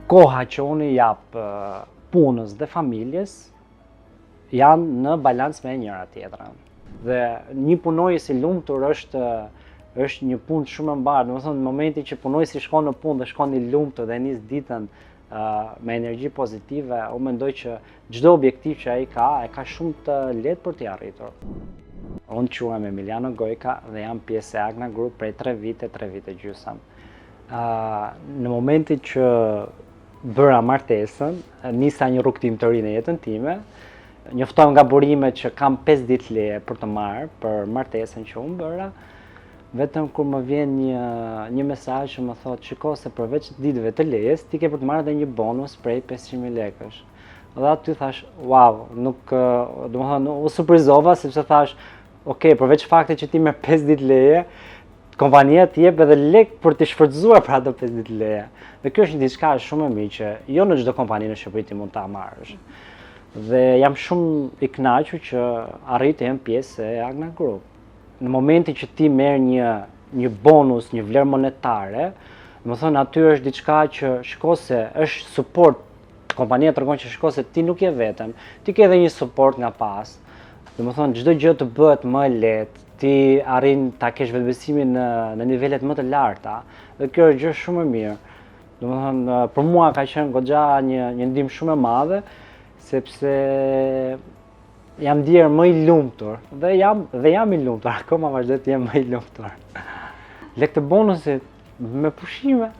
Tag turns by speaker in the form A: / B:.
A: koha që unë i jap punës dhe familjes janë në balans me njëra tjetrën. Dhe një punojës i lumtur është një punë shumë e mbarë. Domethënë, në momentin që punojësi shkon në punë dhe shkon i lumtur dhe nis ditën me energji pozitive, unë mendoj që çdo objektiv që ai ka, e ka shumë të lehtë për t'i arritur. Unë quhem Emiliano Gojka dhe jam pjesë e Agna Group prej 3 vite gjysmë. Në momentin që bëra martesën, nisa një rrugtim të ri në jetën time, njoftohem nga burimet që kam 5 ditë leje për të marrë për martesën që unë bëra, vetëm kur më vjen një mesazh që më thotë shiko se përveç ditëve të lejes, ti ke për të marrë edhe një bonus prej 500.000 lekësh. Dhe aty thash, wow, domethënë u surprizova sepse thash, ok, përveç faktit që ti merr 5 ditë leje, kompania të jep edhe lek për të shfrytzuar për ato 5 ditë leje. Dhe kjo është një diçka shumë e mirë që jo në çdo kompani në Shqipëri ti mund ta marrësh. Dhe jam shumë i kënaqur që arriti të jem pjesë e Agna Group. Në momentin që ti merr një bonus, një vlerë monetare, domethënë aty është diçka që shiko se është suport. Kompania tregon që shiko se ti nuk je vetëm, ti ke edhe një suport nga pas. Domethënë çdo gjë të bëhet më e lehtë, ti arrin ta kesh vetbesimin në nivelet më të larta. Dhe kjo është gjë shumë e mirë. Domethënë për mua ka qenë goxha një ndihmë shumë e madhe, sepse jam ndier më i lumtur dhe jam i lumtur, akoma vazhdoj të jem më i lumtur. Lekë të bonusit me pushime.